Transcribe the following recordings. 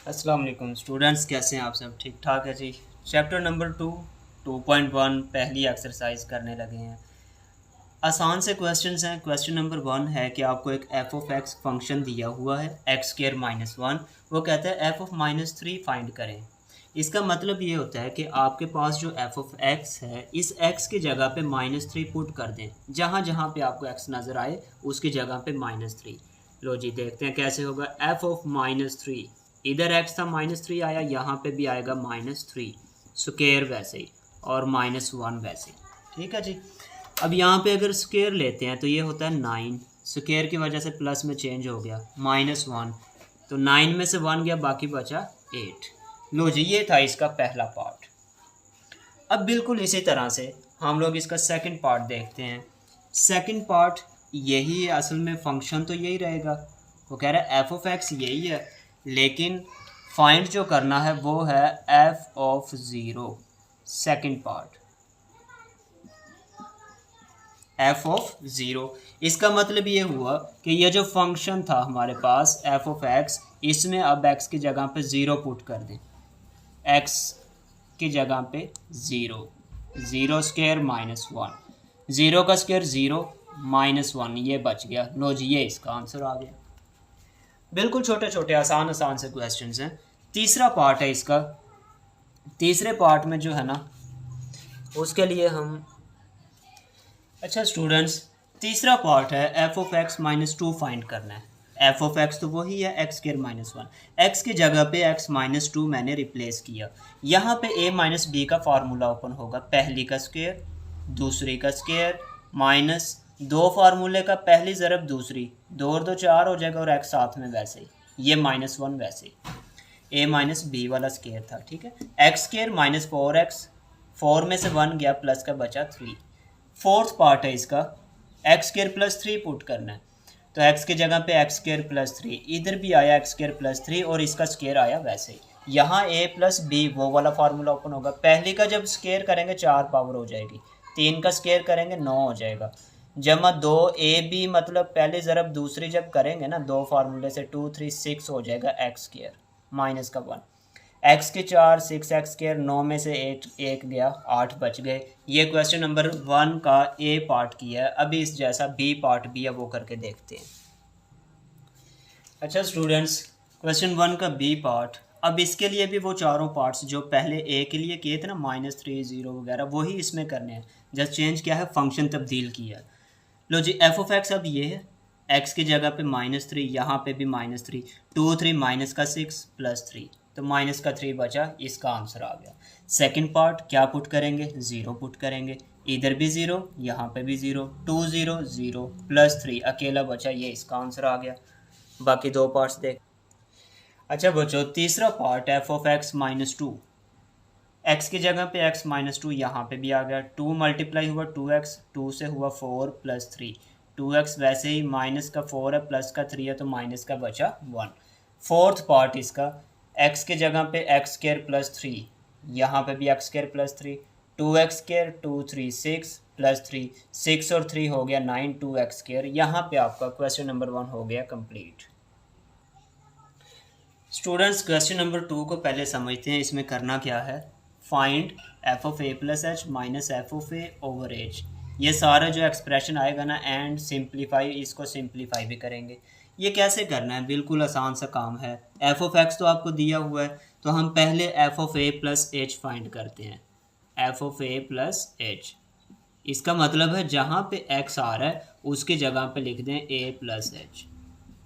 अस्सलाम वालेकुम स्टूडेंट्स, कैसे हैं आप सब? ठीक ठाक है जी। चैप्टर नंबर 2.1 पहली एक्सरसाइज करने लगे हैं। आसान से क्वेश्चंस हैं। क्वेश्चन नंबर 1 है कि आपको एक एफ ऑफ एक्स फंक्शन दिया हुआ है एक्स स्क्र माइनस वन। वो कहता है F of minus three find करें। इसका मतलब ये होता है कि आपके पास जो एफ ऑफ एक्स है, इस एक्स की जगह पे माइनस थ्री पुट कर दें। जहाँ जहाँ पे आपको एक्स नज़र आए उसकी जगह पे माइनस थ्री। लो जी, देखते हैं कैसे होगा। एफ ऑफ माइनस थ्री, इधर एक्स था माइनस थ्री आया, यहाँ पे भी आएगा माइनस थ्री स्क्वेयर वैसे ही, और माइनस वन वैसे ही। ठीक है जी। अब यहाँ पे अगर स्क्वेयर लेते हैं तो ये होता है 9, स्क्वेयर की वजह से प्लस में चेंज हो गया, माइनस वन, तो 9 में से 1 गया, बाकी बचा 8। लो जी, ये था इसका पहला पार्ट। अब बिल्कुल इसी तरह से हम लोग इसका सेकंड पार्ट देखते हैं। सेकंड पार्ट यही है, असल में फंक्शन तो यही रहेगा। वो कह रहा है एफ ऑफ एक्स यही है, लेकिन फाइंड जो करना है वो है F of zero. Second part F of zero. इसका मतलब ये हुआ कि ये जो फंक्शन था हमारे पास एफ ऑफ एक्स, इसमें अब एक्स की जगह पे ज़ीरो पुट कर दें। एक्स की जगह पे zero, zero square minus one, zero का स्क्वायर ज़ीरो, माइनस वन, ये बच गया। लो जी, ये इसका आंसर आ गया। बिल्कुल छोटे छोटे आसान आसान से क्वेश्चंस हैं। तीसरा पार्ट है इसका। तीसरे पार्ट में जो है ना, उसके लिए हम, अच्छा स्टूडेंट्स, तीसरा पार्ट है F of x minus two find करना है। एफ ऑफ एक्स तो वही है x square minus one, x की जगह पे एक्स माइनस टू मैंने रिप्लेस किया। यहाँ पे ए माइनस बी का फार्मूला ओपन होगा, पहली का स्क्वायर दूसरी का स्क्वायर माइनस दो फार्मूले का, पहली ज़रब दूसरी, दो और दो चार हो जाएगा, और एक्स साथ में वैसे ही, ये माइनस वन वैसे ही। ए माइनस बी वाला स्क्वायर था, ठीक है। X square minus four x, four में से वन गया, प्लस का बचा थ्री। फोर्थ पार्ट है इसका, x square plus three put करना है। तो एक्स की जगह पे एक्स स्क्र प्लस थ्री, इधर भी आया एक्स स्क्र प्लस थ्री, और इसका स्क्र आया वैसे ही। यहाँ ए प्लस बी वो वाला फार्मूला ओपन होगा। पहली का जब स्क्र करेंगे चार पावर हो जाएगी, तीन का स्क्र करेंगे नौ हो जाएगा, जमा दो ए बी, मतलब पहले ज़रब दूसरी जब करेंगे ना दो फार्मूले से, टू थ्री सिक्स हो जाएगा एक्स स्क्र माइनस का वन, एक्स के चार, सिक्स एक्स स्क्र, नौ में से एट एक गया, आठ बच गए। ये क्वेश्चन नंबर 1 का ए पार्ट किया है। अभी इस जैसा बी पार्ट भी है, वो करके देखते हैं। अच्छा स्टूडेंट्स, क्वेश्चन 1 का बी पार्ट, अब इसके लिए भी वो चारों पार्ट्स जो पहले ए के लिए किए थे ना, माइनस थ्री ज़ीरो वगैरह, वही इसमें करने हैं। जस्ट चेंज किया है, फंक्शन तब्दील किया है। लो जी, एफ ऑफ एक्स अब ये है, एक्स की जगह पे माइनस थ्री, यहाँ पे भी minus three, two three minus का सिक्स प्लस थ्री, तो माइनस का थ्री बचा, इसका आंसर आ गया। सेकंड पार्ट क्या पुट करेंगे, ज़ीरो पुट करेंगे, इधर भी ज़ीरो यहाँ पे भी zero, two zero zero plus three, अकेला बचा, ये इसका आंसर आ गया। बाकी दो पार्ट्स देख। अच्छा बच्चों, तीसरा part F of x minus two, x की जगह पे एक्स माइनस टू, यहाँ पे भी आ गया, टू मल्टीप्लाई हुआ टू एक्स, टू से हुआ four plus three, two X वैसे ही, माइनस का फोर है प्लस का थ्री है, तो माइनस का बचा वन। फोर्थ पार्ट इसका, एक्स की जगह पे एक्स स्क्र प्लस थ्री, यहाँ पे भी X square plus three, two X square, two three six plus three, six और थ्री हो गया नाइन, टू एक्स स्क्र। यहाँ पे आपका क्वेश्चन नंबर 1 हो गया कंप्लीट। स्टूडेंट्स, क्वेश्चन नंबर 2 को पहले समझते हैं। इसमें करना क्या है, find F of A plus H minus F of A over H. ये सारा जो एक्सप्रेशन आएगा ना, एंड सिंप्लीफाई, इसको सिंप्लीफाई भी करेंगे। ये कैसे करना है, बिल्कुल आसान सा काम है। एफ ऑफ एक्स तो आपको दिया हुआ है, तो हम पहले F of A plus H find करते हैं। F of A plus H, इसका मतलब है जहाँ पे एक्स आ रहा है उसकी जगह पे लिख दें ए प्लस एच।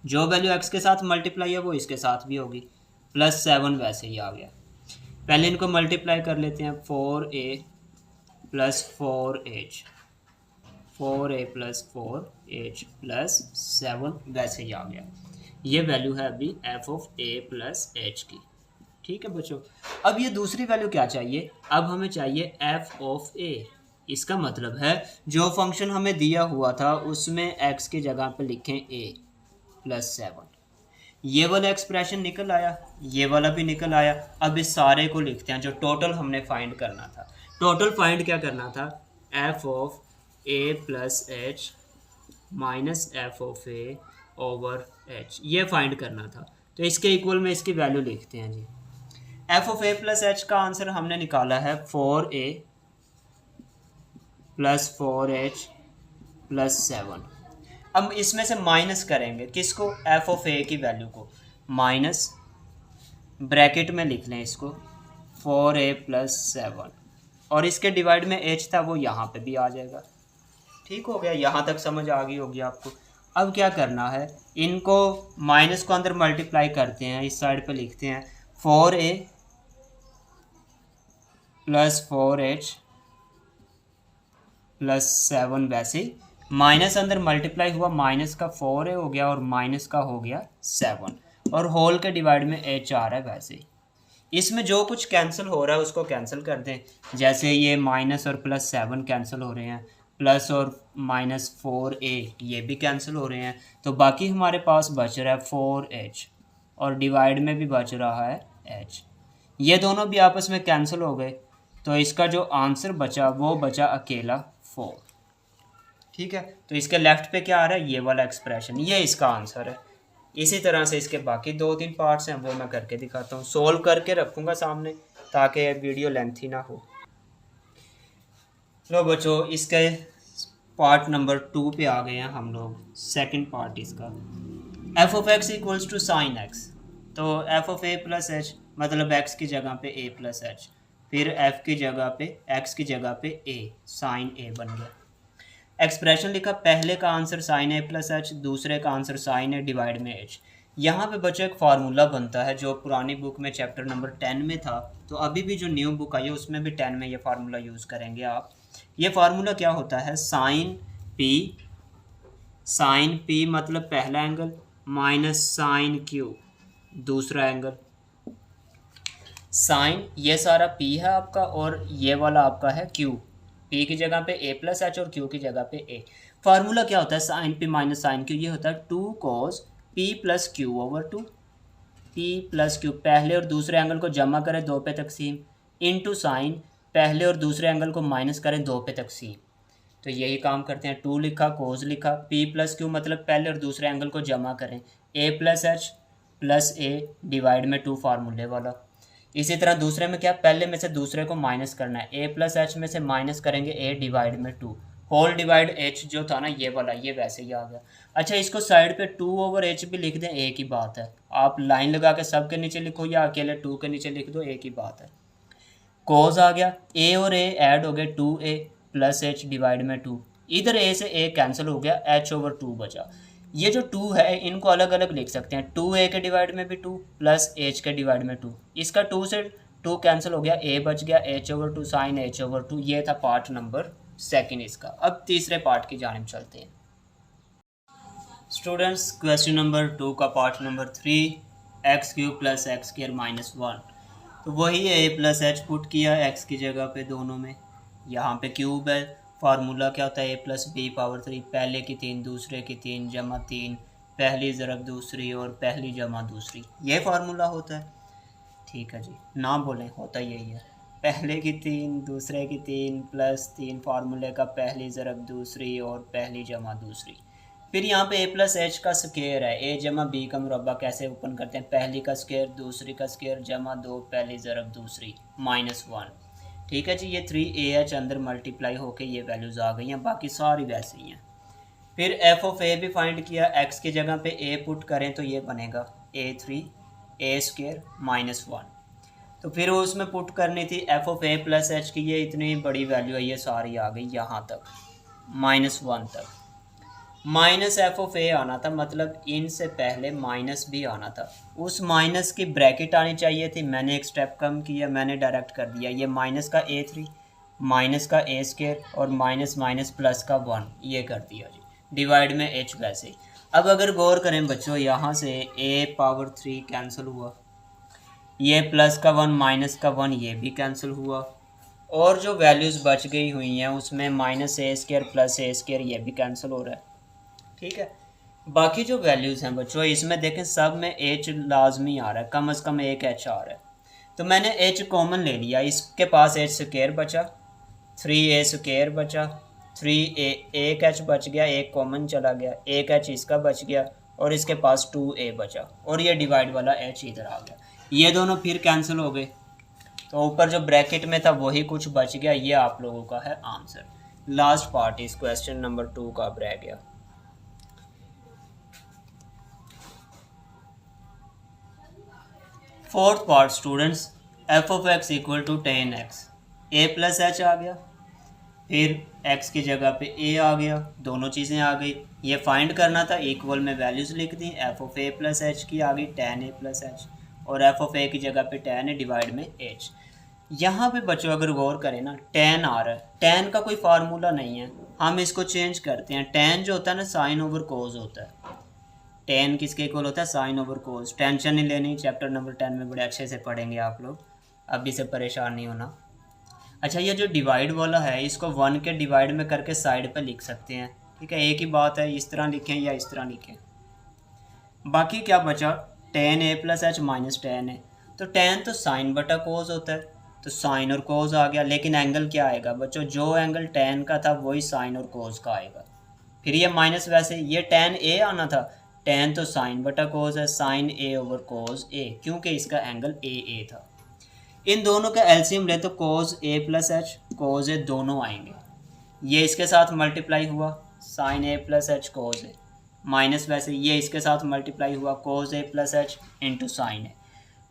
जो वैल्यू एक्स के साथ मल्टीप्लाई है वो इसके साथ भी होगी, प्लस सेवन वैसे ही आ गया। पहले इनको मल्टीप्लाई कर लेते हैं, four A plus four H, four A plus four H plus seven वैसे ही आ गया। ये वैल्यू है अभी F of A plus H की। ठीक है बच्चों, अब ये दूसरी वैल्यू क्या चाहिए, अब हमें चाहिए एफ ऑफ ए। इसका मतलब है जो फंक्शन हमें दिया हुआ था उसमें एक्स की जगह पे लिखें ए प्लस सेवन। ये वाला एक्सप्रेशन निकल आया, ये वाला भी निकल आया। अब इस सारे को लिखते हैं, जो टोटल हमने फाइंड करना था। टोटल फाइंड क्या करना था, F of A plus H minus F of A over H, ये फाइंड करना था। तो इसके इक्वल में इसकी वैल्यू लिखते हैं जी। F of A plus H का आंसर हमने निकाला है 4a प्लस 4h प्लस 7। अब इसमें से माइनस करेंगे किसको, एफ ऑफ ए की वैल्यू को, माइनस ब्रैकेट में लिख लें इसको 4a प्लस 7 और इसके डिवाइड में h था वो यहाँ पे भी आ जाएगा। ठीक हो गया, यहाँ तक समझ आ गई होगी आपको। अब क्या करना है, इनको माइनस को अंदर मल्टीप्लाई करते हैं, इस साइड पे लिखते हैं 4a प्लस 4h प्लस 7। वैसे माइनस अंदर मल्टीप्लाई हुआ, माइनस का 4a हो गया और माइनस का हो गया 7 और होल के डिवाइड में h आ रहा है। वैसे इसमें जो कुछ कैंसिल हो रहा है उसको कैंसिल कर दें, जैसे ये माइनस और प्लस 7 कैंसिल हो रहे हैं, प्लस और माइनस 4a ये भी कैंसिल हो रहे हैं, तो बाकी हमारे पास बच रहा है 4h और डिवाइड में भी बच रहा है h। ये दोनों भी आपस में कैंसिल हो गए, तो इसका जो आंसर बचा वो बचा अकेला 4। ठीक है, तो इसके लेफ्ट पे क्या आ रहा है, ये वाला एक्सप्रेशन, ये इसका आंसर है। इसी तरह से इसके बाकी 2-3 पार्ट्स हैं वो मैं करके दिखाता हूँ, सोल्व करके रखूँगा सामने ताकि वीडियो लेंथी ना हो। लो बच्चों, इसके पार्ट नंबर 2 पे आ गए हैं हम लोग, सेकंड पार्ट इसका। F of X equals to sine X, तो F of A plus H मतलब एक्स की जगह पे ए प्लस एच, फिर एफ की जगह पे एक्स की जगह पे ए, साइन ए बन गया। एक्सप्रेशन लिखा, पहले का आंसर साइन ए प्लस एच, दूसरे का आंसर साइन ए डिवाइड में एच। यहाँ पे बच्चों एक फार्मूला बनता है जो पुरानी बुक में चैप्टर नंबर 10 में था, तो अभी भी जो न्यू बुक आई है उसमें भी 10 में ये फार्मूला यूज़ करेंगे आप। ये फार्मूला क्या होता है, साइन पी मतलब पहला एंगल माइनस साइन क्यू दूसरा एंगल। साइन ये सारा पी है आपका और ये वाला आपका है क्यू, पी की जगह पे ए प्लस एच और क्यू की जगह पे ए। फार्मूला क्या होता है, sine P minus sine Q, ये होता है 2 cos P plus Q over 2। P plus Q, पहले और दूसरे एंगल को जमा करें 2 पे तकसीम, इनटू साइन पहले और दूसरे एंगल को माइनस करें 2 पे तकसीम। तो यही काम करते हैं, 2 लिखा कोस लिखा, पी प्लस क्यू मतलब पहले और दूसरे एंगल को जमा करें, ए प्लस एच प्लस ए डिवाइड में 2 फार्मूले वाला। इसी तरह दूसरे में क्या, पहले में से दूसरे को माइनस करना है, ए प्लस एच में से माइनस करेंगे ए डिवाइड में 2, होल डिवाइड एच जो था ना ये वाला, ये वैसे ही आ गया। अच्छा, इसको साइड पे 2 ओवर एच भी लिख दें, एक ही बात है, आप लाइन लगा के सब के नीचे लिखो या अकेले 2 के नीचे लिख दो, एक ही बात है। कोस आ गया, ए और ए ऐड हो गए 2a प्लस एच डिवाइड में 2, इधर ए से ए कैंसिल हो गया, एच ओवर 2 बचा। ये जो 2 है इनको अलग अलग लिख सकते हैं, 2a के डिवाइड में भी 2 प्लस एच के डिवाइड में 2, इसका 2 से 2 कैंसिल हो गया, a बच गया h over 2 sine h over 2। ये था पार्ट नंबर 2 इसका। अब तीसरे पार्ट की जानिब चलते हैं स्टूडेंट्स। क्वेश्चन नंबर 2 का part number 3, x cube plus x square minus 1। तो वही a प्लस एच पुट किया x की जगह पे दोनों में, यहाँ पे क्यूब है, फार्मूला क्या होता है a प्लस बी पावर 3, पहले की 3 दूसरे की 3 जमा 3 पहली ज़रब दूसरी और पहली जमा दूसरी, ये फार्मूला होता है। ठीक है जी, ना बोलें, होता यही है, पहले की 3 दूसरे की 3 प्लस 3 फार्मूले का पहली ज़रब दूसरी और पहली जमा दूसरी। फिर यहाँ पे a प्लस एच का स्क्वायर है, a जमा बी का मुरब्बा कैसे ओपन करते हैं, पहली का स्क्वायर दूसरी का स्क्वायर जमा 2 पहली ज़रब दूसरी माइनस 1। ठीक है जी, ये 3ah अंदर मल्टीप्लाई होके ये वैल्यूज़ आ गई हैं, बाकी सारी वैसे ही हैं। फिर एफ ऑफ ए भी फाइंड किया, x की जगह पे a पुट करें तो ये बनेगा a स्क्वायर माइनस 1। तो फिर उसमें पुट करनी थी F of A plus H की, ये इतनी बड़ी वैल्यू है, ये सारी आ गई यहाँ तक माइनस 1 तक। माइनस एफ ऑफ ए आना था, मतलब इन से पहले माइनस भी आना था, उस माइनस की ब्रैकेट आनी चाहिए थी, मैंने एक स्टेप कम किया, मैंने डायरेक्ट कर दिया, ये माइनस का a3 माइनस का a स्क्वायर और माइनस माइनस प्लस का 1 ये कर दिया जी, डिवाइड में h वैसे। अब अगर गौर करें बच्चों, यहाँ से a पावर 3 कैंसिल हुआ, ये प्लस का 1 माइनस का 1 ये भी कैंसिल हुआ, और जो वैल्यूज़ बच गई हुई हैं उसमें minus a square plus a square ये भी कैंसिल हो रहा है। ठीक है, बाकी जो वैल्यूज़ हैं बच्चों इसमें देखें सब में h लाजमी आ रहा है, कम से कम एक h आ रहा है, तो मैंने h कॉमन ले लिया, इसके पास h स्क्वायर बचा, 3a स्क्वायर बचा, 3a एक h बच गया, एक कॉमन चला गया, एक h इसका बच गया और इसके पास 2a बचा और ये डिवाइड वाला h इधर आ गया, ये दोनों फिर कैंसिल हो गए, तो ऊपर जो ब्रैकेट में था वही कुछ बच गया। ये आप लोगों का है आंसर। लास्ट पार्ट इस क्वेश्चन नंबर 2 का अब रह गया। Fourth part students, F of X equal to ten X, A plus H आ गया, फिर x की जगह पे a आ गया, दोनों चीज़ें आ गई। ये फाइंड करना था, इक्वल में वैल्यूज़ लिख दी, F of A plus H की आ गई टेन ए प्लस एच, और एफ ऑफ ए की जगह पे टेन ए डिवाइड में एच। यहाँ पे बच्चों अगर गौर करें ना, टेन आ रहा है, टेन का कोई फार्मूला नहीं है, हम इसको चेंज करते हैं। टेन जो होता है ना साइन ओवर कोज होता है, टेन किसके इक्वल होता है, साइन ओवर कोज। टेंशन नहीं लेनी, चैप्टर नंबर 10 में बड़े अच्छे से पढ़ेंगे आप लोग, अभी से परेशान नहीं होना। अच्छा, ये जो डिवाइड वाला है इसको 1 के डिवाइड में करके साइड पे लिख सकते हैं, ठीक है, एक ही बात है, इस तरह लिखें या इस तरह लिखें। बाकी क्या बचा, ten A plus H minus ten ए, तो टेन तो साइन बटा कोज होता है, तो साइन और कोज आ गया, लेकिन एंगल क्या आएगा बच्चों, जो एंगल टेन का था वही साइन और कोज का आएगा। फिर ये माइनस, वैसे ये टेन ए आना था, टेन तो साइन बटा कोज है, साइन ए ओवर कोज ए, क्योंकि इसका एंगल ए था। इन दोनों का एलसीएम ले तो कोज ए प्लस एच कोज ए दोनों आएंगे, ये इसके साथ मल्टीप्लाई हुआ साइन ए प्लस एच कोज ए, माइनस वैसे ये इसके साथ मल्टीप्लाई हुआ कोज ए प्लस एच इंटू साइन ए।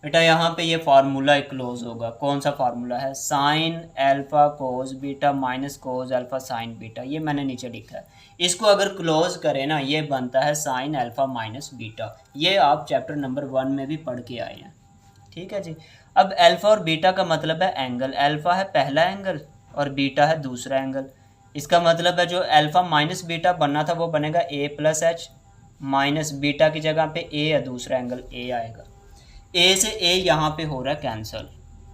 बेटा यहाँ पे ये फार्मूला क्लोज होगा, कौन सा फार्मूला है, sine alpha cos beta minus cos alpha sine beta, ये मैंने नीचे लिखा है। इसको अगर क्लोज करें ना, ये बनता है साइन एल्फा माइनस बीटा, ये आप चैप्टर नंबर 1 में भी पढ़ के आए हैं, ठीक है जी। अब अल्फ़ा और बीटा का मतलब है एंगल, अल्फ़ा है पहला एंगल और बीटा है दूसरा एंगल। इसका मतलब है जो अल्फ़ा माइनस बीटा बनना था वो बनेगा ए प्लस एच, माइनस बीटा की जगह पे ए है, दूसरा एंगल ए आएगा। ए से ए यहाँ पे हो रहा है कैंसिल,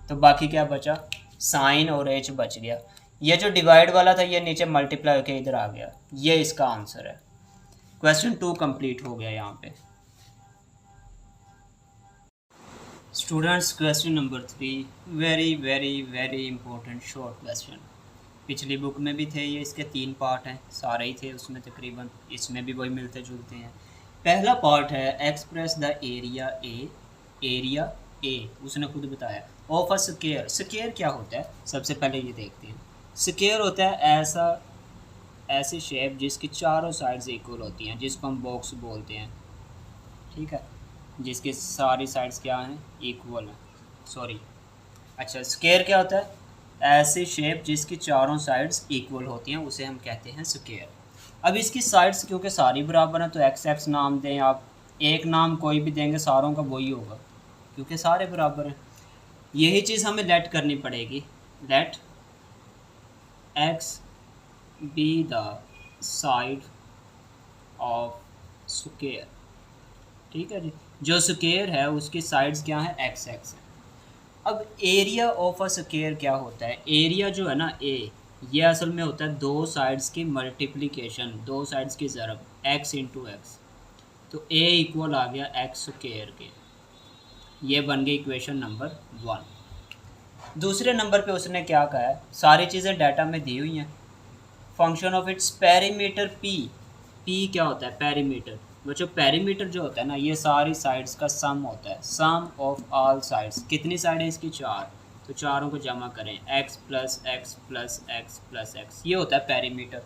तो बाकी क्या बचा, साइन और एच बच गया। ये जो डिवाइड वाला था ये नीचे मल्टीप्लाई होकर इधर आ गया, ये इसका आंसर है। क्वेश्चन 2 कंप्लीट हो गया यहाँ पे। Students question number 3, very very very important short question. पिछली बुक में भी थे ये, इसके 3 पार्ट हैं, सारे ही थे उसमें तकरीबन, इसमें भी वही मिलते जुलते हैं। पहला पार्ट है एक्सप्रेस द एरिया ए, उसने खुद बताया, ऑफ अ स्क्वायर। स्क्वायर क्या होता है, सबसे पहले ये देखते हैं। स्क्वायर होता है ऐसी शेप जिसकी चारों साइड्स इक्वल होती हैं, जिसको हम बॉक्स बोलते हैं, ठीक है, जिसकी सारी साइड्स क्या हैं, इक्वल हैं, सॉरी। अच्छा, स्क्वायर क्या होता है, ऐसी शेप जिसकी चारों साइड्स इक्वल होती हैं, उसे हम कहते हैं स्क्वायर। अब इसकी साइड्स क्योंकि सारी बराबर हैं तो एक्स एक्स नाम दें आप, एक नाम कोई भी देंगे सारों का वही होगा क्योंकि सारे बराबर हैं। यही चीज़ हमें लेट करनी पड़ेगी, let X be the side of square, ठीक है जी। जो स्क्वायर है उसकी साइड्स क्या है, एक्स एक्स है। अब एरिया ऑफ अ स्क्वायर क्या होता है, एरिया जो है ना ए, ये असल में होता है दो साइड्स की मल्टीप्लिकेशन, दो साइड्स की ज़रब, एक्स इंटू एक्स, तो ए इक्वल आ गया एक्स स्क्वायर के, ये बन गई इक्वेशन नंबर 1। दूसरे नंबर पे उसने क्या कहा है, सारी चीज़ें डाटा में दी हुई हैं। Function of its perimeter P क्या होता है, पेरीमीटर बच्चों, पेरीमीटर जो होता है ना ये सारी साइड्स का सम होता है, सम ऑफ ऑल साइड्स। कितनी साइड है इसकी, 4, तो चारों को जमा करें, x plus x plus x plus x, ये होता है पेरीमीटर।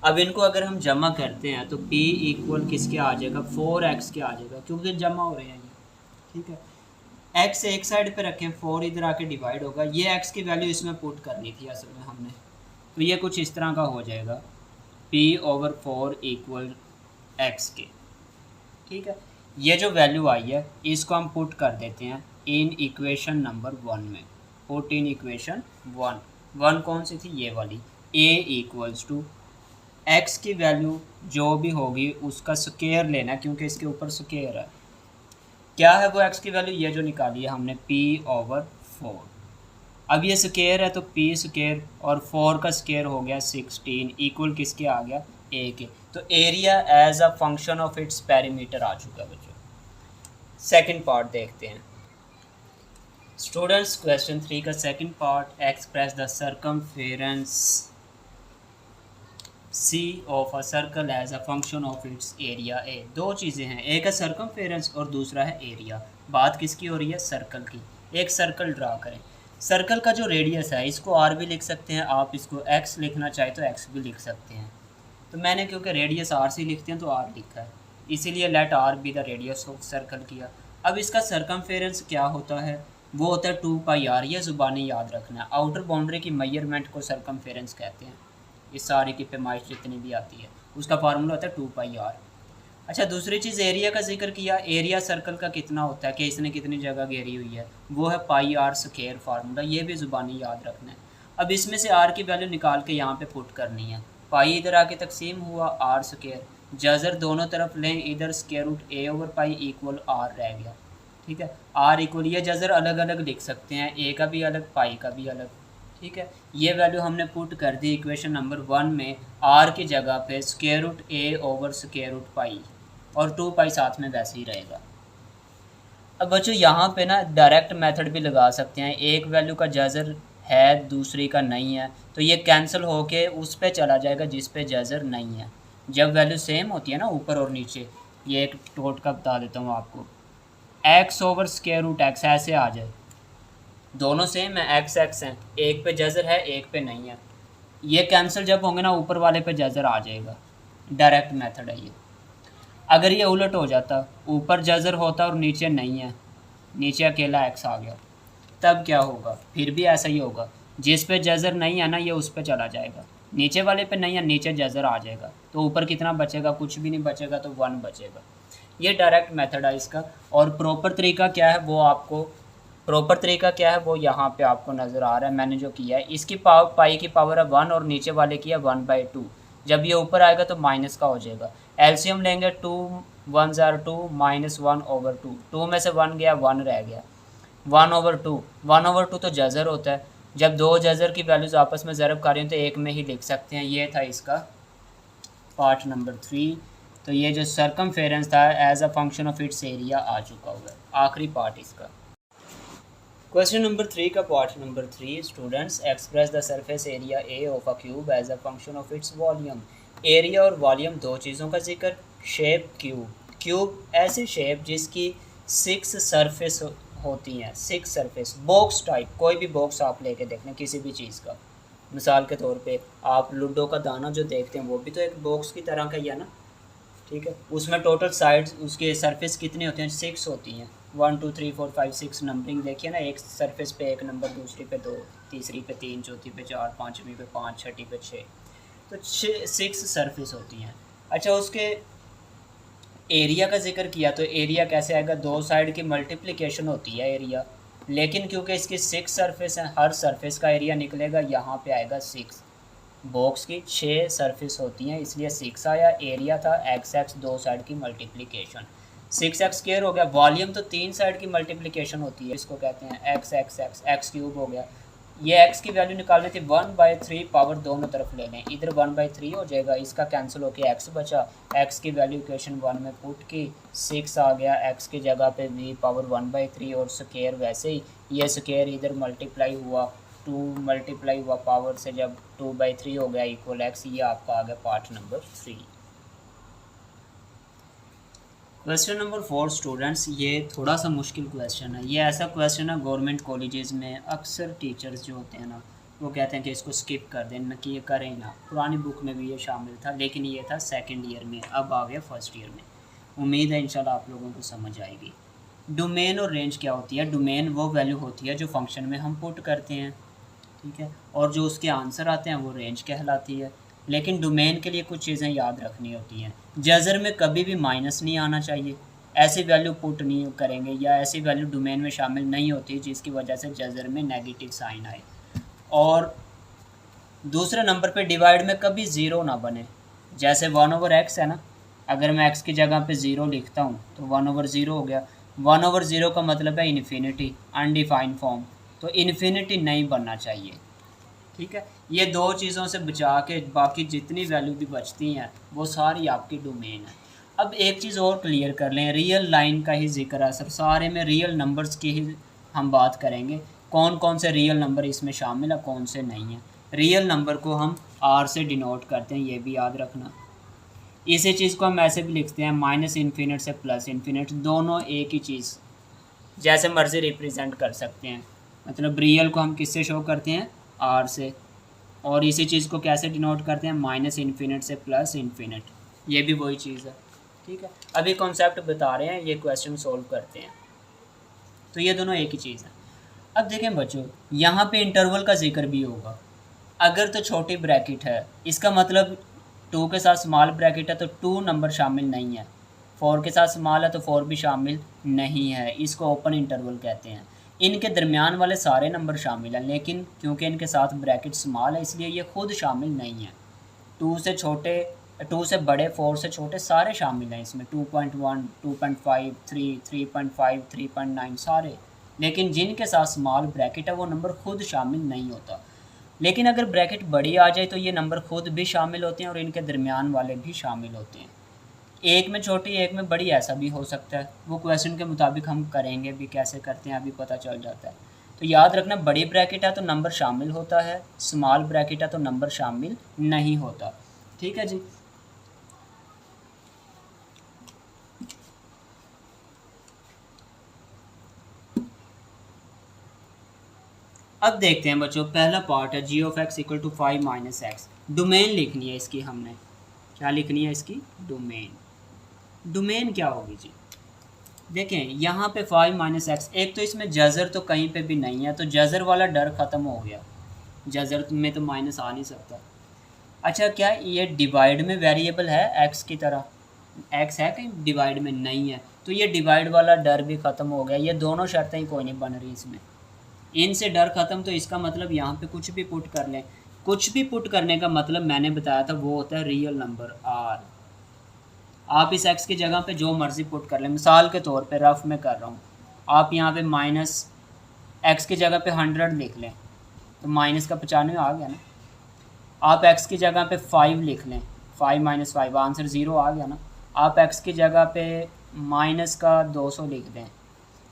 अब इनको अगर हम जमा करते हैं तो p इक्वल किसके आ जाएगा, 4x के आ जाएगा, क्योंकि जमा हो रहे हैं ये, ठीक है। x एक साइड पे रखें, 4 इधर आके डिवाइड होगा, ये x की वैल्यू इसमें पुट करनी थी असल में हमने, तो ये कुछ इस तरह का हो जाएगा, p/4 इक्वल x के, ठीक है। ये जो वैल्यू आई है इसको हम पुट कर देते हैं इन इक्वेशन नंबर 1 में, पुट इन इक्वेशन 1 कौन सी थी, ये वाली, a इक्वल्स टू x की वैल्यू जो भी होगी उसका स्क्वायर लेना, क्योंकि इसके ऊपर स्क्वायर है। क्या है वो x की वैल्यू, ये जो निकाली है हमने, p/4। अब ये स्क्वायर है तो p स्क्वायर और 4 का स्क्वायर हो गया 16, इक्वल किसके आ गया, a के, तो area as a function of its perimeter आ चुका है बच्चों। सेकंड पार्ट देखते हैं स्टूडेंट्स, क्वेश्चन 3 का second part, express the C of a circle as a function of its area A. दो चीज़ें हैं, एक है सर्कमफेरेंस और दूसरा है एरिया। बात किसकी हो रही है? सर्कल की। एक सर्कल ड्रा करें। सर्कल का जो रेडियस है इसको आर भी लिख सकते हैं, आप इसको एक्स लिखना चाहे तो एक्स भी लिख सकते हैं। तो मैंने क्योंकि रेडियस आर से लिखते हैं तो आर लिखा है, इसीलिए let R be the radius of circle किया। अब इसका सर्कमफेरेंस क्या होता है? वो होता है 2πr। ये ज़ुबानी याद रखना है। आउटर बाउंड्री की मेजरमेंट को सर्कमफेरेंस कहते हैं। इस सारी की पैमाइश जितनी भी आती है उसका फार्मूला होता है 2πr। अच्छा, दूसरी चीज़ एरिया का जिक्र किया। एरिया सर्कल का कितना होता है कि इसने कितनी जगह घेरी हुई है, वो है πr²। फार्मूला ये भी ज़ुबानी याद रखना है। अब इसमें से r की वैल्यू निकाल के यहाँ पे पुट करनी है। पाई इधर आके तकसीम हुआ r², जज़र दोनों तरफ लें, इधर √a/π इक्वल r रह गया। ठीक है, r इक्वल, ये जज़र अलग अलग लिख सकते हैं, a का भी अलग, पाई का भी अलग। ठीक है, ये वैल्यू हमने पुट कर दी इक्वेशन नंबर 1 में। r की जगह पे √a/√π और 2π साथ में वैसे ही रहेगा। अब बच्चों यहाँ पे ना डायरेक्ट मेथड भी लगा सकते हैं। एक वैल्यू का जज़र है दूसरी का नहीं है तो ये कैंसिल होके उस पे चला जाएगा जिस पे जज़र नहीं है। जब वैल्यू सेम होती है ना ऊपर और नीचे, ये एक टोटका बता देता हूँ आपको, x/√x ऐसे आ जाए, दोनों सेम है, x हैं, एक पे जज़र है एक पे नहीं है, ये कैंसिल जब होंगे ना ऊपर वाले पे जज़र आ जाएगा। डायरेक्ट मेथड है ये। अगर ये उलट हो जाता, ऊपर जज़र होता और नीचे नहीं है, नीचे अकेला x आ गया, तब क्या होगा? फिर भी ऐसा ही होगा, जिस पे जज़र नहीं है ना ये उस पे चला जाएगा, नीचे वाले पे नहीं है, नीचे जज़र आ जाएगा, तो ऊपर कितना बचेगा? कुछ भी नहीं बचेगा, तो 1 बचेगा। ये डायरेक्ट मेथड है इसका। और प्रॉपर तरीका क्या है वो यहाँ पे आपको नज़र आ रहा है, मैंने जो किया है। इसकी पाई की पावर है 1 और नीचे वाले की है 1/2। जब ये ऊपर आएगा तो माइनस का हो जाएगा। एलसीएम लेंगे, 2 1s are 2 -1/2। 2 में से 1 गया, 1 रह गया। 1/2 तो जज़र होता है। जब दो जज़र की वैल्यूज़ आपस में ज़रब कर रही हैं तो एक में ही लिख सकते हैं। ये था इसका पार्ट नंबर 3। तो ये जो सर्कमफेरेंस था as a function of its area आ चुका हुआ है, आखिरी पार्ट इसका। क्वेश्चन नंबर 3 का part number 3, students express the surface area A of a cube as a function of its volume. Area और वॉल्यूम दो चीज़ों का जिक्र। शेप क्यूब ऐसी शेप जिसकी 6 सरफेस होती हैं, 6 सरफेस। बॉक्स टाइप, कोई भी बॉक्स आप लेके देख लें किसी भी चीज़ का, मिसाल के तौर पे आप लूडो का दाना जो देखते हैं वो भी तो एक बॉक्स की तरह का ही है ना। ठीक है, उसमें टोटल साइड्स उसके सरफेस कितने होते हैं? 6 होती हैं। 1 2 3 4 5 6 नंबरिंग देखिए ना, एक सरफेस पे 1 नंबर, दूसरी पे 2, तीसरी पे 3, चौथी पे 4, पाँचवीं पे 5, छठी पे 6, तो 6 सरफेस होती हैं। अच्छा, उसके एरिया का जिक्र किया तो एरिया कैसे आएगा? दो साइड की मल्टीप्लिकेशन होती है एरिया, लेकिन क्योंकि इसकी 6 सरफेस हैं, हर सरफेस का एरिया निकलेगा यहाँ पे आएगा 6। बॉक्स की 6 सरफेस होती हैं इसलिए 6 आया। एरिया था x दो साइड की मल्टीप्लिकेशन, 6x² हो गया। वॉल्यूम तो 3 साइड की मल्टीप्लिकेशन होती है, इसको कहते हैं x³ हो गया। ये x की वैल्यू निकालनी थी 1/3, पावर दोनों तरफ ले लें, इधर 1/3 हो जाएगा, इसका कैंसिल होकर x बचा। x की वैल्यू इक्वेशन 1 में पुट की, 6 आ गया, x की जगह पे v पावर 1/3 और स्क्वायर वैसे ही, ये स्क्वायर इधर मल्टीप्लाई हुआ, 2 मल्टीप्लाई हुआ पावर से, जब 2/3 हो गया इक्वल x। ये आपका आ गया part number 3। Question number 4 students, ये थोड़ा सा मुश्किल क्वेश्चन है। ये ऐसा क्वेश्चन है गवर्नमेंट कॉलेजेस में अक्सर टीचर्स जो होते हैं ना वो कहते हैं कि इसको स्किप कर दें, न कि ये करें ना। पुरानी बुक में भी ये शामिल था, लेकिन ये था सेकंड ईयर में, अब आ गया फर्स्ट ईयर में। उम्मीद है इंशाल्लाह आप लोगों को समझ आएगी। डोमेन और रेंज क्या होती है? डोमेन वो वैल्यू होती है जो फंक्शन में हम पुट करते हैं, ठीक है, और जो उसके आंसर आते हैं वो रेंज कहलाती है। लेकिन डोमेन के लिए कुछ चीज़ें याद रखनी होती हैं। जज़र में कभी भी माइनस नहीं आना चाहिए, ऐसी वैल्यू पुट नहीं करेंगे, या ऐसी वैल्यू डोमेन में शामिल नहीं होती जिसकी वजह से जज़र में नेगेटिव साइन आए। और दूसरे नंबर पे डिवाइड में कभी ज़ीरो ना बने, जैसे 1/x है ना, अगर मैं x की जगह पे 0 लिखता हूँ तो 1/0 हो गया। 1/0 का मतलब है इन्फिनिटी, अनडिफाइंड फॉर्म, तो इन्फिनिटी नहीं बनना चाहिए। ठीक है, ये दो चीज़ों से बचा के बाकी जितनी वैल्यू भी बचती हैं वो सारी आपकी डोमेन है। अब एक चीज़ और क्लियर कर लें, रियल लाइन का ही जिक्र है सर, सारे में रियल नंबर्स की ही हम बात करेंगे। कौन कौन से रियल नंबर इसमें शामिल है, कौन से नहीं है। रियल नंबर को हम आर से डिनोट करते हैं, ये भी याद रखना। इसी चीज़ को हम ऐसे भी लिखते हैं माइनस इन्फिनिट से प्लस इन्फिनिट, दोनों एक ही चीज़ जैसे मर्ज़ी रिप्रेजेंट कर सकते हैं। मतलब रियल को हम किससे शो करते हैं, आर से, और इसी चीज़ को कैसे डिनोट करते हैं, माइनस इन्फिनिट से प्लस इन्फिनिट, ये भी वही चीज़ है। ठीक है, अभी कॉन्सेप्ट बता रहे हैं, ये क्वेश्चन सोल्व करते हैं, तो ये दोनों एक ही चीज़ है। अब देखें बच्चों, यहाँ पे इंटरवल का जिक्र भी होगा। अगर तो छोटी ब्रैकेट है, इसका मतलब 2 के साथ स्मॉल ब्रैकेट है तो 2 नंबर शामिल नहीं है, 4 के साथ स्मॉल है तो 4 भी शामिल नहीं है, इसको ओपन इंटरवल कहते हैं। इनके दरमियान वाले सारे नंबर शामिल हैं, लेकिन क्योंकि इनके साथ ब्रैकेट स्मॉल है इसलिए ये खुद शामिल नहीं है। 2 से छोटे, 2 से बड़े, 4 से छोटे सारे शामिल हैं इसमें, 2.1, 2.5, 3, 3.5, 3.9 सारे, लेकिन जिनके साथ स्मॉल ब्रैकेट है वो नंबर खुद शामिल नहीं होता। लेकिन अगर ब्रैकेट बड़ी आ जाए तो ये नंबर खुद भी शामिल होते हैं और इनके दरमियान वाले भी शामिल होते हैं। एक में छोटी एक में बड़ी ऐसा भी हो सकता है, वो क्वेश्चन के मुताबिक हम करेंगे भी, कैसे करते हैं अभी पता चल जाता है। तो याद रखना, बड़ी ब्रैकेट है तो नंबर शामिल होता है, स्मॉल ब्रैकेट है तो नंबर शामिल नहीं होता। ठीक है जी। अब देखते हैं बच्चों, पहला पार्ट है G of X equal to 5 minus X. Domain लिखनी है इसकी, हमने क्या लिखनी है इसकी, डोमेन। डोमेन क्या होगी जी, देखें यहाँ पे 5 माइनस एक्स, एक तो इसमें जज़र तो कहीं पे भी नहीं है, तो जज़र वाला डर ख़त्म हो गया, जज़र में तो माइनस आ नहीं सकता। अच्छा, क्या ये डिवाइड में वेरिएबल है एक्स की तरह, एक्स है कहीं डिवाइड में, नहीं है, तो ये डिवाइड वाला डर भी ख़त्म हो गया। ये दोनों शर्तें ही कोई नहीं बन रही इसमें, इनसे डर ख़त्म, तो इसका मतलब यहाँ पे कुछ भी पुट कर लें। कुछ भी पुट करने का मतलब मैंने बताया था वो होता है रियल नंबर आर। आप इस एक्स की जगह पे जो मर्ज़ी पुट कर लें, मिसाल के तौर पे रफ में कर रहा हूँ, आप यहाँ पे माइनस एक्स की जगह पे 100 लिख लें तो माइनस का 95 आ गया ना। आप एक्स की जगह पे 5 लिख लें, 5 माइनस 5, आंसर 0 आ गया ना। आप एक्स की जगह पे माइनस का 200 लिख दें,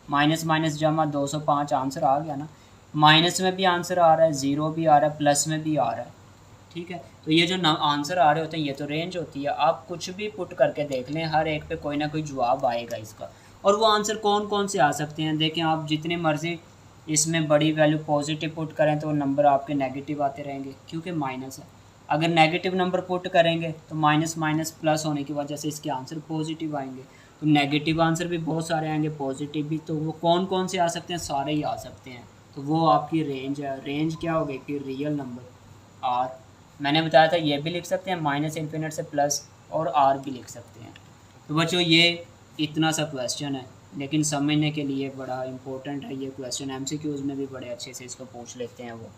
माइनस माइनस जमा 205, आंसर आ गया ना। माइनस में भी आंसर आ रहा है, 0 भी आ रहा है, प्लस में भी आ रहा है। ठीक है, तो ये जो आंसर आ रहे होते हैं ये तो रेंज होती है। आप कुछ भी पुट करके देख लें, हर एक पे कोई ना कोई जवाब आएगा इसका। और वो आंसर कौन कौन से आ सकते हैं, देखें आप जितनी मर्ज़ी इसमें बड़ी वैल्यू पॉजिटिव पुट करें तो नंबर आपके नेगेटिव आते रहेंगे क्योंकि माइनस है। अगर नेगेटिव नंबर पुट करेंगे तो माइनस माइनस प्लस होने की वजह से इसके आंसर पॉजिटिव आएंगे। तो नेगेटिव आंसर भी बहुत सारे आएंगे, पॉजिटिव भी, तो वो कौन कौन से आ सकते हैं, सारे ही आ सकते हैं। तो वो आपकी रेंज है। रेंज क्या होगी कि रियल नंबर आर, मैंने बताया था ये भी लिख सकते हैं माइनस इन्फिनिट से प्लस, और आर भी लिख सकते हैं। तो बच्चों ये इतना सा क्वेश्चन है, लेकिन समझने के लिए बड़ा इम्पोर्टेंट है ये क्वेश्चन, एमसीक्यूज़ में भी बड़े अच्छे से इसको पूछ लेते हैं वो।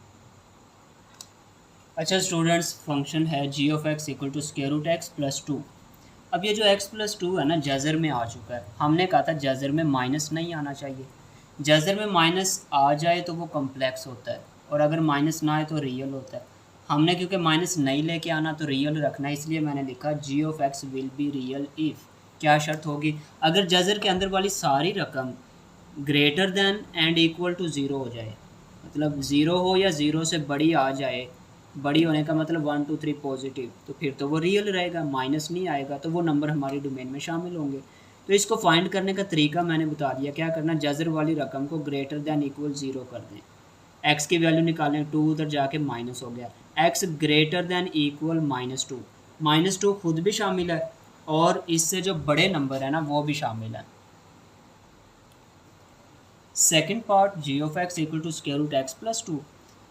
अच्छा स्टूडेंट्स, फंक्शन है G of X equal to square root X plus 2। अब ये जो x प्लस 2 है ना जज़र में आ चुका है। हमने कहा था जज़र में माइनस नहीं आना चाहिए, जज़र में माइनस आ जाए तो वो कॉम्प्लेक्स होता है, और अगर माइनस ना आए तो रियल होता है। हमने क्योंकि माइनस नहीं लेके आना तो रियल रखना है, इसलिए मैंने लिखा G of X will be real if, क्या शर्त होगी, अगर जज़र के अंदर वाली सारी रकम greater than and equal to 0 हो जाए, मतलब 0 हो या 0 से बड़ी आ जाए, बड़ी होने का मतलब 1 2 3 पॉजिटिव, तो फिर तो वो रियल रहेगा, माइनस नहीं आएगा, तो वो नंबर हमारी डोमेन में शामिल होंगे। तो इसको फाइंड करने का तरीका मैंने बता दिया, क्या करना, जज़र वाली रकम को ग्रेटर दैन इक्वल 0 कर दें, एक्स की वैल्यू निकालें, 2 उधर जाके माइनस हो गया, एक्स ग्रेटर दैन इक्वल -2, -2 खुद भी शामिल है और इससे जो बड़े नंबर है ना वो भी शामिल है। Second part G of X equal to square root X plus 2।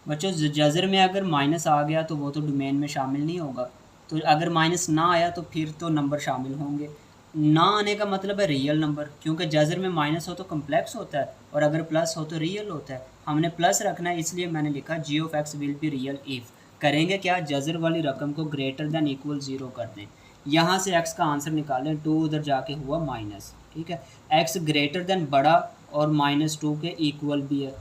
बच्चों जज़र में अगर माइनस आ गया तो वो तो डोमेन में शामिल नहीं होगा, तो अगर माइनस ना आया तो फिर तो नंबर शामिल होंगे। ना आने का मतलब है रियल नंबर, क्योंकि जज़र में माइनस हो तो कम्प्लेक्स होता है और अगर प्लस हो तो रियल होता है। हमने प्लस रखना है इसलिए मैंने लिखा G of X will be real if. करेंगे क्या, जज़र वाली रकम को ग्रेटर दैन इक्वल 0 कर दें, यहाँ से एक्स का आंसर निकालें, 2 उधर जाके हुआ माइनस, ठीक है। एक्स ग्रेटर दैन बड़ा और -2 के इक्वल भी है।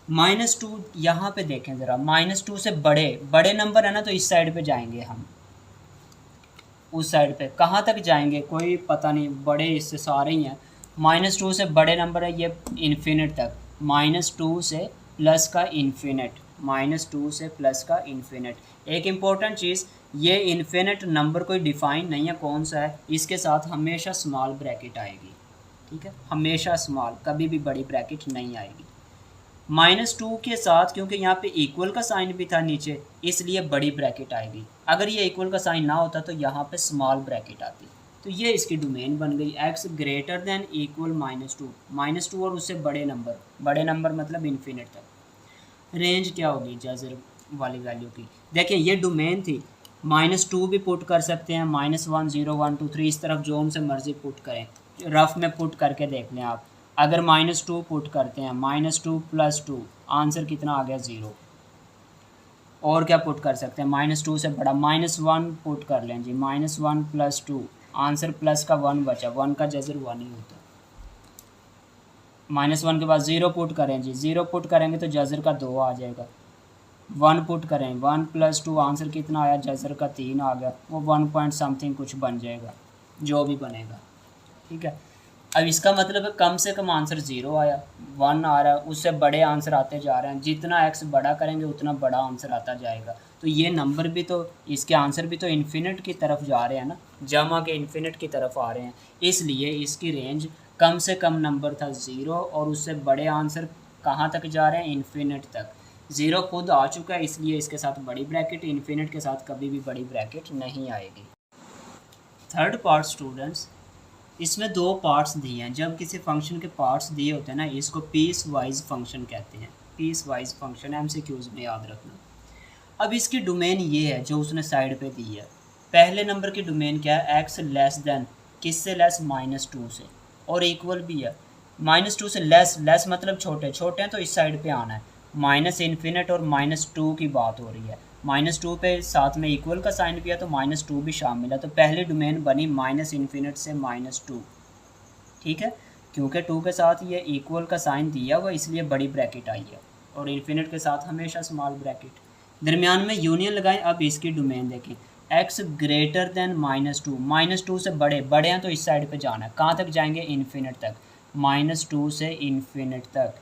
-2 यहाँ पे देखें ज़रा, -2 से बड़े नंबर है ना, तो इस साइड पे जाएंगे हम, उस साइड पे कहाँ तक जाएंगे कोई पता नहीं, बड़े इससे सारे ही हैं। -2 से बड़े नंबर है ये इन्फिनिट तक, -2 से प्लस का इन्फिनिट, -2 से प्लस का इन्फिनिट। एक इम्पॉर्टेंट चीज़, ये इन्फिनिट नंबर कोई डिफ़ाइन नहीं है कौन सा है, इसके साथ हमेशा स्मॉल ब्रैकेट आएगी, ठीक है, हमेशा स्मॉल, कभी भी बड़ी ब्रैकेट नहीं आएगी। -2 के साथ क्योंकि यहाँ पे इक्वल का साइन भी था नीचे, इसलिए बड़ी ब्रैकेट आएगी। अगर ये इक्वल का साइन ना होता तो यहाँ पे स्मॉल ब्रैकेट आती। तो ये इसकी डोमेन बन गई x ग्रेटर देन इक्वल -2 और उससे बड़े नंबर मतलब इन्फिनिट तक। रेंज क्या होगी जजर वाली वैल्यू की? देखिए ये डोमेन थी, -2 भी पुट कर सकते हैं, -1 0 1 2 3 इस तरफ जो हमसे मर्जी पुट करें, रफ में पुट करके देख लें आप। अगर -2 पुट करते हैं, -2 + 2 आंसर कितना आ गया 0। और क्या पुट कर सकते हैं, -2 से बड़ा -1 पुट कर लें जी, -1 + 2 आंसर प्लस का 1 बचा, 1 का जजर 1 ही होता है। -1 के बाद 0 पुट करें जी, 0 पुट करेंगे तो जजर का 2 आ जाएगा। 1 पुट करें, 1 + 2 आंसर कितना आया, जजर का 3 आ गया, वो 1 पॉइंट समथिंग कुछ बन जाएगा, जो भी बनेगा, ठीक है। अब इसका मतलब है कम से कम आंसर 0 आया, 1 आ रहा है, उससे बड़े आंसर आते जा रहे हैं, जितना x बड़ा करेंगे उतना बड़ा आंसर आता जाएगा। तो ये नंबर भी तो, इसके आंसर भी तो इन्फिनिट की तरफ जा रहे हैं ना, जमा के इन्फिनिट की तरफ आ रहे हैं, इसलिए इसकी रेंज कम से कम नंबर था 0 और उससे बड़े आंसर कहाँ तक जा रहे हैं, इन्फिनिट तक। 0 खुद आ चुका है, इसलिए इसके साथ बड़ी ब्रैकेट, इन्फिनिट के साथ कभी भी बड़ी ब्रैकेट नहीं आएगी। थर्ड पार्ट स्टूडेंट्स, इसमें 2 पार्ट्स दिए हैं। जब किसी फंक्शन के पार्ट्स दिए होते हैं ना, इसको पीस वाइज फंक्शन कहते हैं, पीस वाइज फंक्शन, MCQs में याद रखना। अब इसकी डोमेन ये है जो उसने साइड पे दी है। पहले नंबर की डोमेन क्या है, x लेस देन, किससे लेस, -2 से, और इक्वल भी है। -2 से लेस मतलब छोटे हैं तो इस साइड पे आना है। -इन्फिनिट और -2 की बात हो रही है, -2 पे साथ में इक्वल का साइन भी है तो -2 भी शामिल है। तो पहली डोमेन बनी -इन्फिनिट से -2, ठीक है, क्योंकि 2 के साथ ये इक्वल का साइन दिया हुआ इसलिए बड़ी ब्रैकेट आई है, और इन्फिनिट के साथ हमेशा स्मॉल ब्रैकेट। दरमियान में यूनियन लगाएं। अब इसकी डोमेन देखें, x ग्रेटर देन -2 से बड़े हैं तो इस साइड पे जाना है, कहाँ तक जाएंगे, इन्फिनिट तक, -2 से इन्फिनिट तक।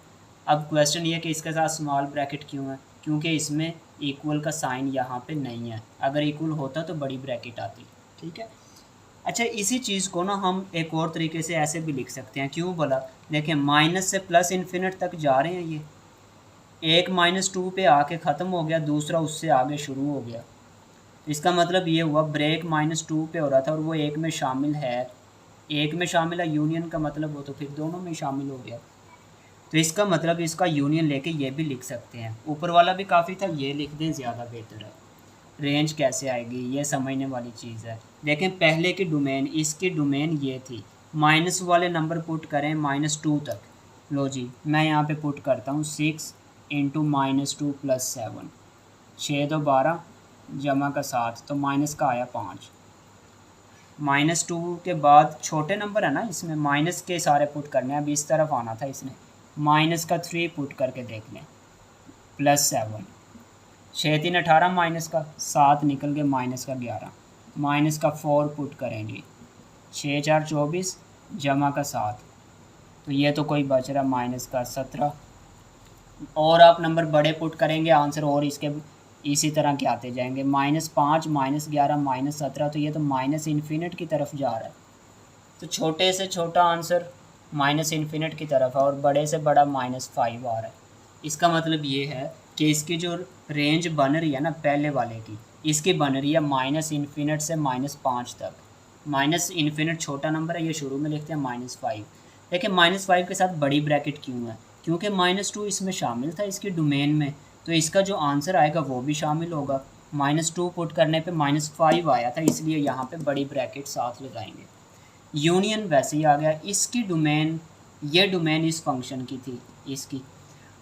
अब क्वेश्चन ये कि इसके साथ स्मॉल ब्रैकेट क्यों है, क्योंकि इसमें इक्वल का साइन यहाँ पे नहीं है, अगर इक्वल होता तो बड़ी ब्रैकेट आती, ठीक है। अच्छा, इसी चीज़ को ना हम एक और तरीके से ऐसे भी लिख सकते हैं, क्यों बोला, देखें माइनस से प्लस इन्फिनिट तक जा रहे हैं, ये एक -2 पे आके ख़त्म हो गया, दूसरा उससे आगे शुरू हो गया। इसका मतलब ये हुआ ब्रेक -2 पे हो रहा था और वो एक में शामिल है, यूनियन का मतलब हो तो फिर दोनों में शामिल हो गया। तो इसका मतलब इसका यूनियन लेके ये भी लिख सकते हैं, ऊपर वाला भी काफ़ी था, ये लिख दें ज़्यादा बेहतर है। रेंज कैसे आएगी ये समझने वाली चीज़ है। देखें पहले की डोमेन, इसकी डोमेन ये थी, माइनस वाले नंबर पुट करें -2 तक। लो जी, मैं यहाँ पे पुट करता हूँ 6 × -2 + 7, 6 2 12 जमा का 7, तो माइनस का आया 5। -2 के बाद छोटे नंबर है ना, इसमें माइनस के सारे पुट करने हैं, अभी इस तरफ आना था इसने, माइनस का 3 पुट करके देख लें, +7, 6 3 18 माइनस का 7 निकल के माइनस का 11, माइनस का 4 पुट करेंगे, 6 4 24 जमा का 7, तो ये तो कोई बच रहा माइनस का 17। और आप नंबर बड़े पुट करेंगे आंसर और इसके इसी तरह के आते जाएंगे, -5 -11 -17, तो ये तो माइनस इन्फिनिट की तरफ जा रहा है। तो छोटे से छोटा आंसर माइनस इन्फिनिट की तरफ है और बड़े से बड़ा -5 आ रहा है। इसका मतलब ये है कि इसकी जो रेंज बन रही है ना पहले वाले की, इसकी बन रही है -इन्फिनिट से -5 तक। माइनस इन्फिनिट छोटा नंबर है, ये शुरू में लिखते हैं -5। देखिए -5 के साथ बड़ी ब्रैकेट क्यों है, क्योंकि -2 इसमें शामिल था इसकी डोमेन में, तो इसका जो आंसर आएगा वो भी शामिल होगा। -2 पुट करने पे -5 आया था, इसलिए यहाँ पे बड़ी ब्रैकेट साथ लगाएंगे। यूनियन वैसे ही आ गया। इसकी डोमेन, ये डोमेन इस फंक्शन की थी इसकी।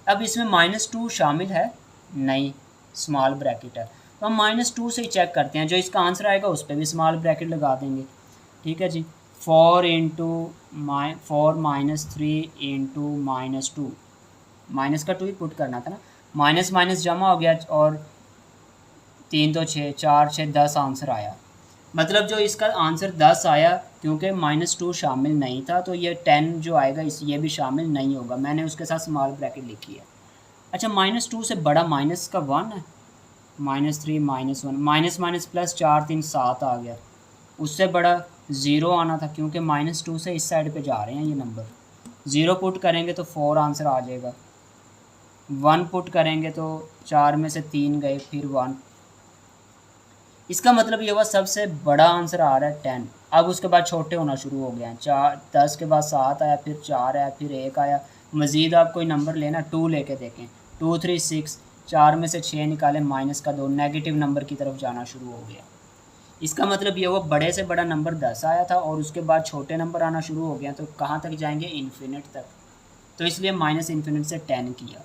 अब इसमें -2 शामिल है नहीं, स्मॉल ब्रैकेट है, तो हम -2 से ही चेक करते हैं, जो इसका आंसर आएगा उस पर भी स्मॉल ब्रैकेट लगा देंगे, ठीक है जी। 4 - 3 × -2, माइनस का 2 ही पुट करना था ना, माइनस माइनस जमा हो गया और 3 तो 6 4 6 10 आंसर आया। मतलब जो इसका आंसर 10 आया, क्योंकि -2 शामिल नहीं था तो ये 10 जो आएगा इस ये भी शामिल नहीं होगा, मैंने उसके साथ स्मॉल ब्रैकेट लिखी है। अच्छा -2 से बड़ा माइनस का 1 है, -3 -1 माइनस माइनस प्लस 4 3 7 आ गया, उससे बड़ा 0 आना था क्योंकि -2 से इस साइड पे जा रहे हैं ये नंबर। 0 पुट करेंगे तो 4 आंसर आ जाएगा, 1 पुट करेंगे तो 4 में से 3 गए फिर 1। इसका मतलब ये हुआ सबसे बड़ा आंसर आ रहा है 10। अब उसके बाद छोटे होना शुरू हो गए हैं, 10 के बाद 7 आया, फिर 4 आया, फिर 1 आया। मज़ीद आप कोई नंबर लेना, 2 लेके देखें, 2 3 6, 4 में से 6 निकालें, -2 नेगेटिव नंबर की तरफ जाना शुरू हो गया। इसका मतलब ये हुआ बड़े से बड़ा नंबर 10 आया था और उसके बाद छोटे नंबर आना शुरू हो गया, तो कहाँ तक जाएंगे? इन्फिनिट तक। तो इसलिए -इन्फिनिट से 10 किया।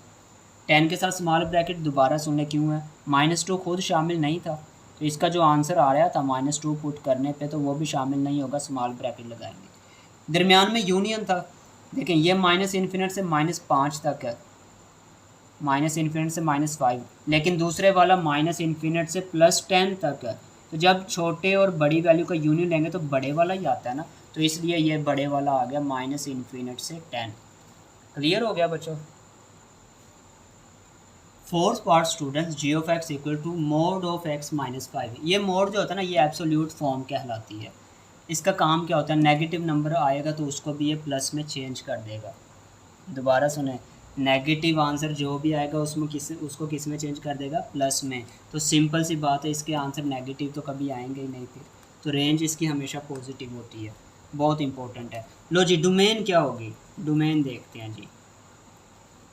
10 के साथ स्मॉल ब्रैकेट दोबारा सुनने क्यों है? -2 खुद शामिल नहीं था, तो इसका जो आंसर आ रहा था -2 पुट करने पे तो वो भी शामिल नहीं होगा, स्मॉल ब्रैकेट लगाएंगे। दरमियान में यूनियन था, देखें ये -इन्फिनिट से -5 तक है, -इन्फिनिट से -5, लेकिन दूसरे वाला -इन्फिनिट से +10 तक है। तो जब छोटे और बड़ी वैल्यू का यूनियन लेंगे तो बड़े वाला ही आता है ना, तो इसलिए ये बड़े वाला आ गया -इन्फिनिट से 10। क्लियर हो गया बच्चों? Fourth part students, G of X equal to mod of X -5। ये मोड जो होता है ना, ये एब्सोल्यूट फॉर्म कहलाती है। इसका काम क्या होता है? नेगेटिव नंबर आएगा तो उसको भी ये प्लस में चेंज कर देगा। दोबारा सुने, नेगेटिव आंसर जो भी आएगा उसमें उसको किस में चेंज कर देगा? प्लस में। तो सिंपल सी बात है, इसके आंसर नेगेटिव तो कभी आएंगे ही नहीं फिर, तो रेंज इसकी हमेशा पॉजिटिव होती है, बहुत इंपॉर्टेंट है। लो जी, डोमेन क्या होगी? डोमेन देखते हैं जी।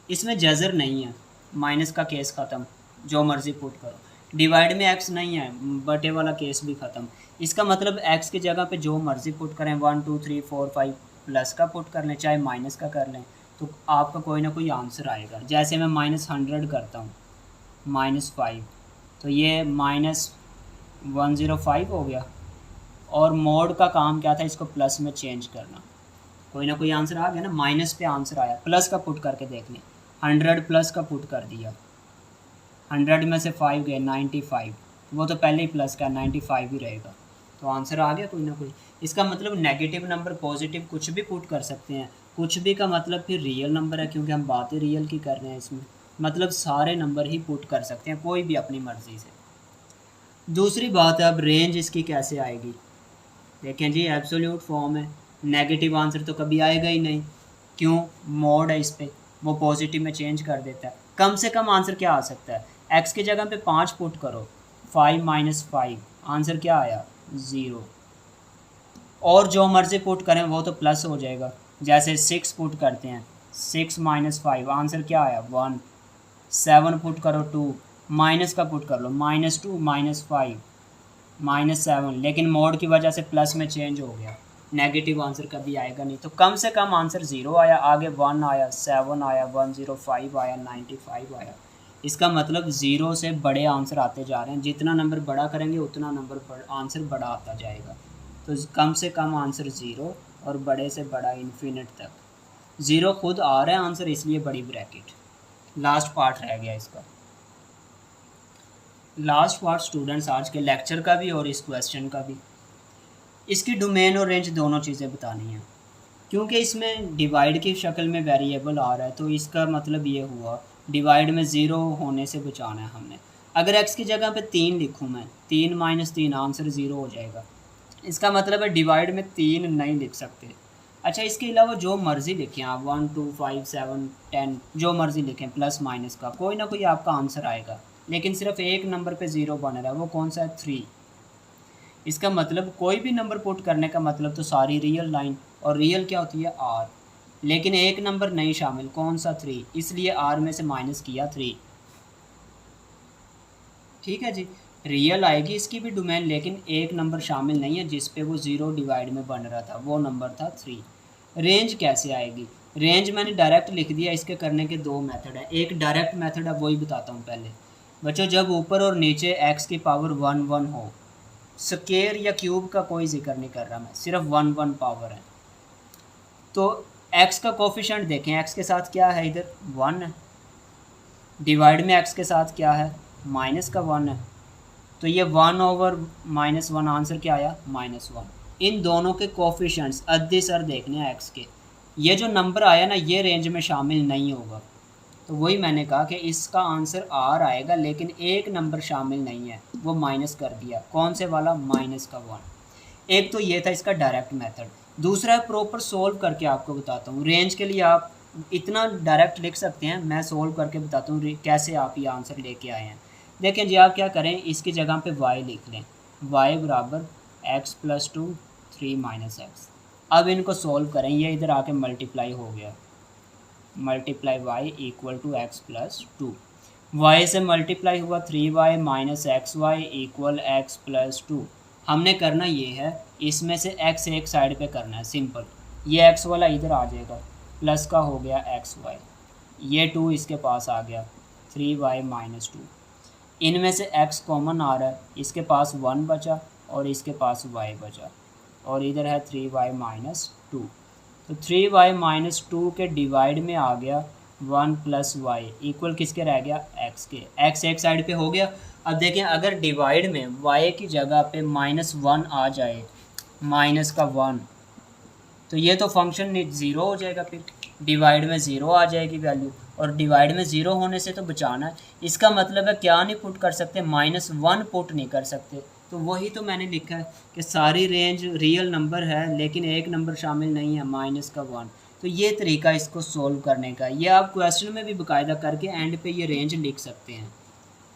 इसमें जज़र नहीं है, माइनस का केस ख़त्म, जो मर्ज़ी पुट करो। डिवाइड में एक्स नहीं है, बटे वाला केस भी ख़त्म। इसका मतलब एक्स की जगह पे जो मर्ज़ी पुट करें, 1 2 3 4 5 प्लस का पुट कर लें, चाहे माइनस का कर लें, तो आपका कोई ना कोई आंसर आएगा। जैसे मैं -100 करता हूँ, -5, तो ये -105 हो गया। और मोड का काम क्या था? इसको प्लस में चेंज करना। कोई ना कोई आंसर आ गया ना, माइनस पे आंसर आया, प्लस का पुट करके देख लें, 100 प्लस का पुट कर दिया, 100 में से 5 गए, 95, वो तो पहले ही प्लस का 95 ही रहेगा, तो आंसर आ गया कोई ना कोई। इसका मतलब नेगेटिव नंबर पॉजिटिव कुछ भी पुट कर सकते हैं। कुछ भी का मतलब फिर रियल नंबर है, क्योंकि हम बातें रियल की कर रहे हैं इसमें, मतलब सारे नंबर ही पुट कर सकते हैं, कोई भी अपनी मर्ज़ी से। दूसरी बात है, अब रेंज इसकी कैसे आएगी? देखें जी, एब्सोल्यूट फॉर्म है, नेगेटिव आंसर तो कभी आएगा ही नहीं, क्यों? मोड है इस पर, वो पॉजिटिव में चेंज कर देता है। कम से कम आंसर क्या आ सकता है? एक्स की जगह पे 5 पुट करो, 5 - 5, आंसर क्या आया? 0। और जो मर्ज़ी पुट करें वो तो प्लस हो जाएगा। जैसे 6 पुट करते हैं, 6 - 5, आंसर क्या आया? 1। 7 पुट करो, 2, माइनस का पुट कर लो, -2 -5 -7, लेकिन मोड की वजह से प्लस में चेंज हो गया, नेगेटिव आंसर कभी आएगा नहीं। तो कम से कम आंसर 0 आया, आगे 1 आया, 7 आया, 105 आया, 95 आया। इसका मतलब 0 से बड़े आंसर आते जा रहे हैं, जितना नंबर बड़ा करेंगे उतना नंबर आंसर बड़ा आता जाएगा। तो कम से कम आंसर 0 और बड़े से बड़ा इन्फिनिट तक। 0 खुद आ रहा है आंसर, इसलिए बड़ी ब्रैकेट। लास्ट पार्ट रह गया इसका। लास्ट पार्ट स्टूडेंट्स आज के लेक्चर का भी और इस क्वेश्चन का भी, इसकी डोमेन और रेंज दोनों चीज़ें बतानी है, क्योंकि इसमें डिवाइड की शक्ल में वेरिएबल आ रहा है, तो इसका मतलब ये हुआ डिवाइड में 0 होने से बचाना है हमने। अगर x की जगह पे 3 लिखूँ मैं, 3 - 3, आंसर 0 हो जाएगा। इसका मतलब है डिवाइड में 3 नहीं लिख सकते। अच्छा, इसके अलावा जो मर्ज़ी लिखें आप, 1 2 5 7 10, जो मर्ज़ी लिखें प्लस माइनस का, कोई ना कोई आपका आंसर आएगा, लेकिन सिर्फ एक नंबर पे 0 बन रहा है, वो कौन सा है? 3। इसका मतलब कोई भी नंबर पुट करने का मतलब तो सारी रियल लाइन, और रियल क्या होती है? r, लेकिन एक नंबर नहीं शामिल, कौन सा? 3, इसलिए r में से माइनस किया 3। ठीक है जी, रियल आएगी इसकी भी डोमेन, लेकिन एक नंबर शामिल नहीं है जिस पे वो 0 डिवाइड में बन रहा था, वो नंबर था 3। रेंज कैसे आएगी? रेंज मैंने डायरेक्ट लिख दिया, इसके करने के 2 मेथड है। एक डायरेक्ट मेथड है, वही बताता हूँ पहले बच्चों। जब ऊपर और नीचे x की पावर 1 1 हो, स्केयर या क्यूब का कोई जिक्र नहीं कर रहा मैं, सिर्फ 1 1 पावर है, तो x का कोफिशिएंट देखें, x के साथ क्या है? इधर 1 है, डिवाइड में x के साथ क्या है? माइनस का 1 है, तो ये 1/-1, आंसर क्या आया? -1। इन दोनों के कोफिशिएंट्स अद्दी सर देखने हैं x के, ये जो नंबर आया ना ये रेंज में शामिल नहीं होगा, तो वही मैंने कहा कि इसका आंसर आर आएगा, लेकिन एक नंबर शामिल नहीं है, वो माइनस कर दिया। कौन से वाला? माइनस का 1। एक तो ये था इसका डायरेक्ट मेथड। दूसरा है प्रॉपर सोल्व करके आपको बताता हूँ। रेंज के लिए आप इतना डायरेक्ट लिख सकते हैं, मैं सोल्व करके बताता हूँ कैसे आप ये आंसर लेके आए हैं। देखें जी, आप क्या करें, इसकी जगह पे y लिख लें, y बराबर x + 2 3 - x। अब इनको सोल्व करें, ये इधर आके मल्टीप्लाई हो गया, मल्टीप्लाई y = x + 2। y से मल्टीप्लाई हुआ 3y - xy = x + 2। हमने करना ये है, इसमें से x एक साइड पे करना है, सिंपल। ये x वाला इधर आ जाएगा, प्लस का हो गया xy, ये 2 इसके पास आ गया, 3y - 2। इनमें से x कॉमन आ रहा है, इसके पास 1 बचा और इसके पास y बचा, और इधर है 3y - 2। तो 3y - 2 के डिवाइड में आ गया 1 + y इक्वल किसके रह गया? x के। x एक साइड पे हो गया। अब देखें, अगर डिवाइड में y की जगह पे -1 आ जाए, -1, तो ये तो फंक्शन 0 हो जाएगा, फिर डिवाइड में 0 आ जाएगी वैल्यू, और डिवाइड में 0 होने से तो बचाना है। इसका मतलब है क्या नहीं पुट कर सकते? -1 पुट नहीं कर सकते। तो वही तो मैंने लिखा है कि सारी रेंज रियल नंबर है, लेकिन एक नंबर शामिल नहीं है, -1। तो ये तरीका इसको सोल्व करने का। ये आप क्वेश्चन में भी बाकायदा करके एंड पे ये रेंज लिख सकते हैं।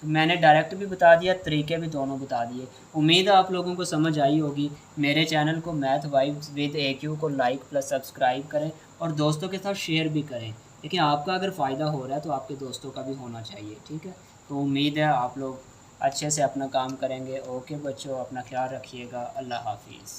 तो मैंने डायरेक्ट भी बता दिया, तरीके भी दोनों बता दिए। उम्मीद है आप लोगों को समझ आई होगी। मेरे चैनल को मैथ वाइब्स विद AQ को लाइक + सब्सक्राइब करें और दोस्तों के साथ शेयर भी करें। लेकिन आपका अगर फ़ायदा हो रहा है तो आपके दोस्तों का भी होना चाहिए, ठीक है। तो उम्मीद है आप लोग अच्छे से अपना काम करेंगे। ओके बच्चों, अपना ख्याल रखिएगा। अल्लाह हाफिज़।